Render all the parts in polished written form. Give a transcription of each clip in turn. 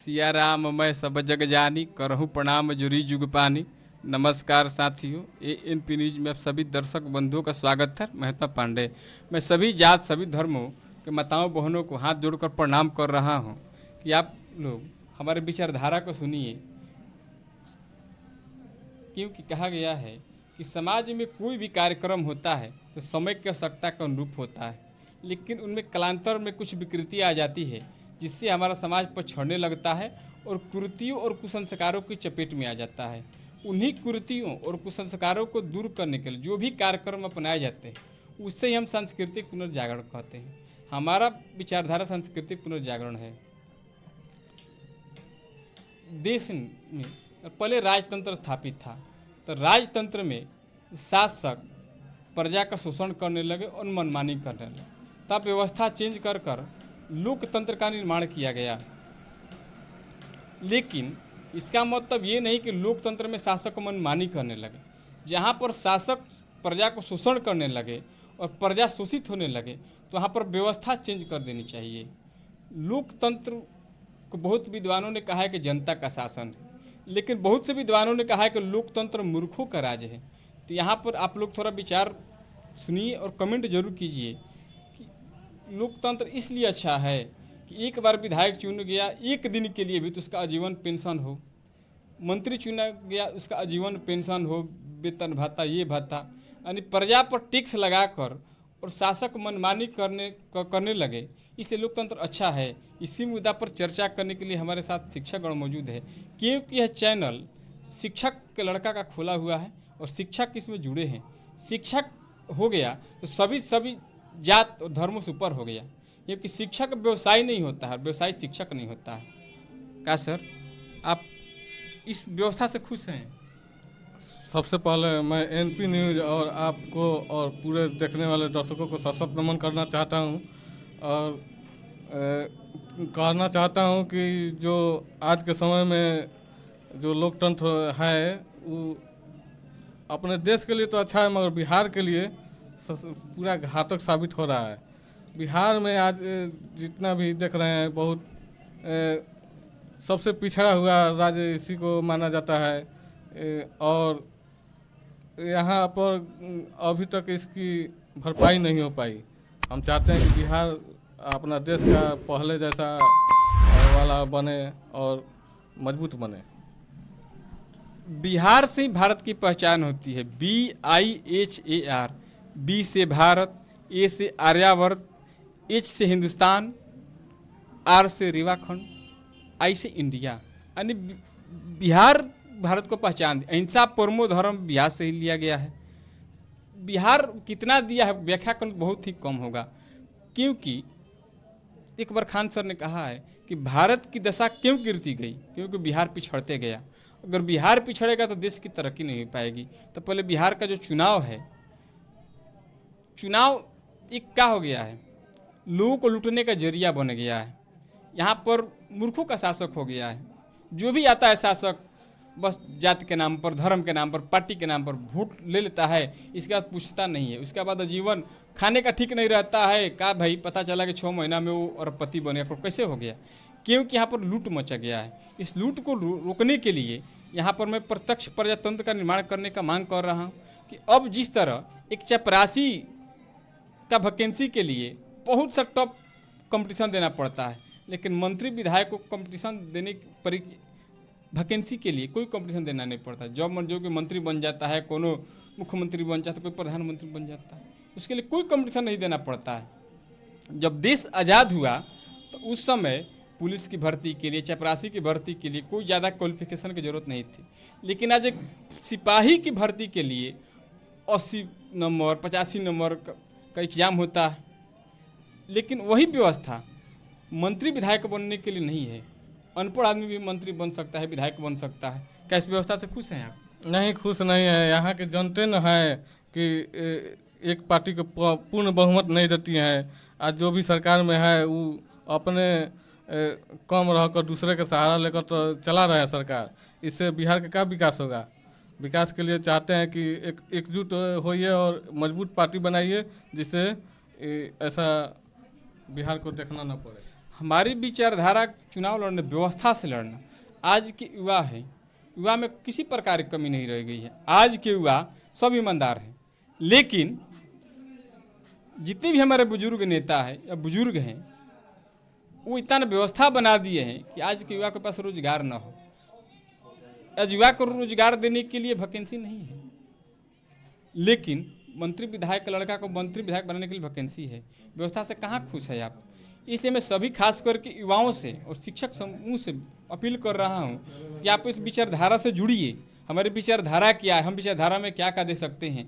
सिया राम मैं सब जग जानी, करहूँ प्रणाम जुरी जुग पानी। नमस्कार साथियों, एएनपी न्यूज में आप सभी दर्शक बंधुओं का स्वागत है। महता पांडे। मैं सभी जात सभी धर्मों के माताओं बहनों को हाथ जोड़कर प्रणाम कर रहा हूं कि आप लोग हमारे विचारधारा को सुनिए, क्योंकि कहा गया है कि समाज में कोई भी कार्यक्रम होता है तो समय की आवश्यकता के अनुरूप होता है, लेकिन उनमें कालांतर में कुछ विकृति आ जाती है जिससे हमारा समाज पछड़ने लगता है और कुरीतियों और कुसंस्कारों की चपेट में आ जाता है। उन्हीं कुरीतियों और कुसंस्कारों को दूर करने के लिए जो भी कार्यक्रम अपनाए जाते हैं उससे ही हम सांस्कृतिक पुनर्जागरण कहते हैं। हमारा विचारधारा सांस्कृतिक पुनर्जागरण है। देश में पहले राजतंत्र स्थापित था, तो राजतंत्र में शासक प्रजा का शोषण करने लगे और मनमानी करने लगे। तब व्यवस्था चेंज कर कर लोकतंत्र का निर्माण किया गया। लेकिन इसका मतलब ये नहीं कि लोकतंत्र में शासक मनमानी करने लगे। जहाँ पर शासक प्रजा को शोषण करने लगे और प्रजा शोषित होने लगे तो वहाँ पर व्यवस्था चेंज कर देनी चाहिए। लोकतंत्र को बहुत विद्वानों ने कहा है कि जनता का शासन है, लेकिन बहुत से विद्वानों ने कहा है कि लोकतंत्र मूर्खों का राज है। तो यहाँ पर आप लोग थोड़ा विचार सुनिए और कमेंट जरूर कीजिए कि लोकतंत्र इसलिए अच्छा है कि एक बार विधायक चुन गया, एक दिन के लिए भी तो उसका आजीवन पेंशन हो। मंत्री चुना गया, उसका आजीवन पेंशन हो, वेतन भत्ता, ये भत्ता। यानी प्रजा पर टैक्स लगाकर और शासक मनमानी करने लगे, इससे लोकतंत्र अच्छा है। इसी मुद्दा पर चर्चा करने के लिए हमारे साथ शिक्षकगण मौजूद है, क्योंकि यह चैनल शिक्षक के लड़का का खोला हुआ है और शिक्षक इसमें जुड़े हैं। शिक्षक हो गया तो सभी जात और धर्मों से ऊपर हो गया, क्योंकि शिक्षक व्यवसाय नहीं होता है, व्यवसाय शिक्षक नहीं होता है। क्या सर, आप इस व्यवस्था से खुश हैं? सबसे पहले मैं एनपी न्यूज़ और आपको और पूरे देखने वाले दर्शकों को सशक्त नमन करना चाहता हूं और कहना चाहता हूं कि जो आज के समय में जो लोकतंत्र है वो अपने देश के लिए तो अच्छा है, मगर बिहार के लिए पूरा घातक साबित हो रहा है। बिहार में आज जितना भी देख रहे हैं बहुत सबसे पिछड़ा हुआ राज्य इसी को माना जाता है और यहाँ पर अभी तक इसकी भरपाई नहीं हो पाई। हम चाहते हैं कि बिहार अपना देश का पहले जैसा वाला बने और मजबूत बने। बिहार से ही भारत की पहचान होती है। BIHAR, बी से भारत, ए से आर्यावर्त, H से हिंदुस्तान, R से रेवाखंड, I से इंडिया। यानी बिहार भारत को पहचान, अहिंसा परमो धर्म बिहार से ही लिया गया है। बिहार कितना दिया है व्याख्या कर बहुत ही कम होगा, क्योंकि एक बार खान सर ने कहा है कि भारत की दशा क्यों गिरती गई, क्योंकि बिहार पिछड़ते गया। अगर बिहार पिछड़ेगा तो देश की तरक्की नहीं हो पाएगी। तो पहले बिहार का जो चुनाव है, चुनाव एक क्या हो गया है, लोगों को लूटने का जरिया बन गया है। यहाँ पर मूर्खों का शासक हो गया है। जो भी आता है शासक बस जाति के नाम पर, धर्म के नाम पर, पार्टी के नाम पर वोट ले लेता है, इसके बाद पूछता नहीं है। उसके बाद जीवन खाने का ठीक नहीं रहता है। का भाई पता चला कि 6 महीना में वो अरबपति बन गया, कैसे हो गया? क्योंकि यहाँ पर लूट मचा गया है। इस लूट को रोकने के लिए यहाँ पर मैं प्रत्यक्ष प्रजातंत्र का निर्माण करने का मांग कर रहा हूँ कि अब जिस तरह एक चपरासी का वैकेंसी के लिए बहुत सा टॉप कंपटीशन देना पड़ता है, लेकिन मंत्री विधायक को कंपटीशन देने पर वैकेंसी के लिए कोई कंपटीशन देना नहीं पड़ता। जब मन जो कि मंत्री बन जाता है, कोनो मुख्यमंत्री बन जाता है, कोई प्रधानमंत्री बन जाता है, उसके लिए कोई कंपटीशन नहीं देना पड़ता है। जब देश आज़ाद हुआ तो उस समय पुलिस की भर्ती के लिए, चपरासी की भर्ती के लिए कोई ज़्यादा क्वालिफिकेशन की ज़रूरत नहीं थी। लेकिन आज एक सिपाही की भर्ती के लिए 80 नंबर 85 नंबर का एग्ज़ाम होता है, लेकिन वही व्यवस्था मंत्री विधायक बनने के लिए नहीं है। अनपढ़ आदमी भी मंत्री बन सकता है, विधायक बन सकता है। क्या इस व्यवस्था से खुश हैं आप? नहीं, खुश नहीं है। यहाँ के जनते न है कि एक पार्टी को पूर्ण बहुमत नहीं देती है। आज जो भी सरकार में है वो अपने कम रहकर दूसरे का सहारा लेकर तो चला रहा है सरकार। इससे बिहार का क्या विकास होगा? विकास के लिए चाहते हैं कि एकजुट होइए और मजबूत पार्टी बनाइए, जिससे ऐसा बिहार को देखना न पड़े। हमारी विचारधारा चुनाव लड़ने, व्यवस्था से लड़ना, आज के युवा है, युवा में किसी प्रकार की कमी नहीं रह गई है। आज के युवा सब ईमानदार हैं, लेकिन जितने भी हमारे बुजुर्ग नेता हैं या बुजुर्ग हैं, वो इतना व्यवस्था बना दिए हैं कि आज के युवा के पास रोजगार न हो। आज युवा को रोजगार देने के लिए वैकेंसी नहीं है, लेकिन मंत्री विधायक का लड़का को मंत्री विधायक बनाने के लिए वैकेंसी है। व्यवस्था से कहाँ खुश है आप? इसलिए मैं सभी खास करके युवाओं से और शिक्षक समूह से अपील कर रहा हूँ कि आप इस विचारधारा से जुड़िए। हमारी विचारधारा क्या है, हम विचारधारा में क्या क्या दे सकते हैं,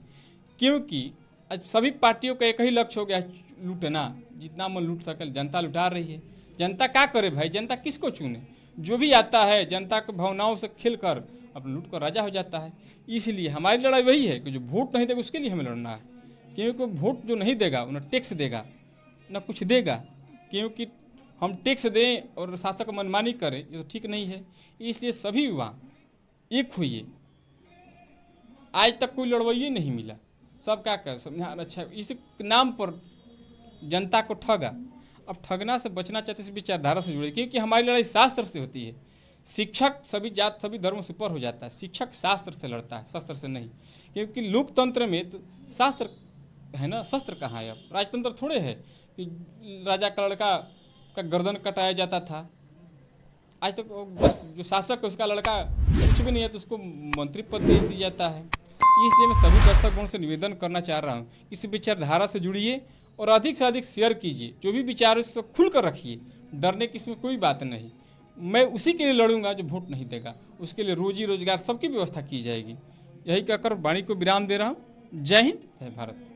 क्योंकि आज सभी पार्टियों का एक ही लक्ष्य हो गया है, लूटना। जितना मन लूट सके, जनता लुटा रही है। जनता क्या करे भाई? जनता किसको चुने? जो भी आता है जनता की भावनाओं से खेल कर अपना लूट कर राजा हो जाता है। इसलिए हमारी लड़ाई वही है कि जो वोट नहीं देगा उसके लिए हमें लड़ना है, क्योंकि वोट जो नहीं देगा वो न टैक्स देगा न कुछ देगा। क्योंकि हम टैक्स दें और शासक मनमानी करें, ये तो ठीक नहीं है। इसलिए सभी युवा एक हुई। आज तक कोई लड़वैया नहीं मिला, सब क्या कर समझा। अच्छा, इस नाम पर जनता को ठगा। अब ठगना से बचना चाहते, इस विचारधारा से जुड़े, क्योंकि हमारी लड़ाई शास्त्र से होती है। शिक्षक सभी जात सभी धर्मों से ऊपर हो जाता है। शिक्षक शास्त्र से लड़ता है, शस्त्र से नहीं। क्योंकि लोकतंत्र में तो शास्त्र है ना, शस्त्र कहाँ है? अब राजतंत्र थोड़े है कि राजा का लड़का का गर्दन कटाया जाता था। आज तक तो बस जो शासक है उसका लड़का कुछ भी नहीं है तो उसको मंत्री पद दे दिया जाता है। इसलिए मैं सभी दर्शकों से निवेदन करना चाह रहा हूँ, इस विचारधारा से जुड़िए और अधिक से अधिक शेयर कीजिए। जो भी विचार है उसको खुल कर रखिए, डरने की इसमें कोई बात नहीं। मैं उसी के लिए लड़ूंगा जो वोट नहीं देगा, उसके लिए रोजी रोजगार सबकी व्यवस्था की जाएगी। यही कहकर वाणी को विराम दे रहा हूँ। जय हिंद, जय भारत।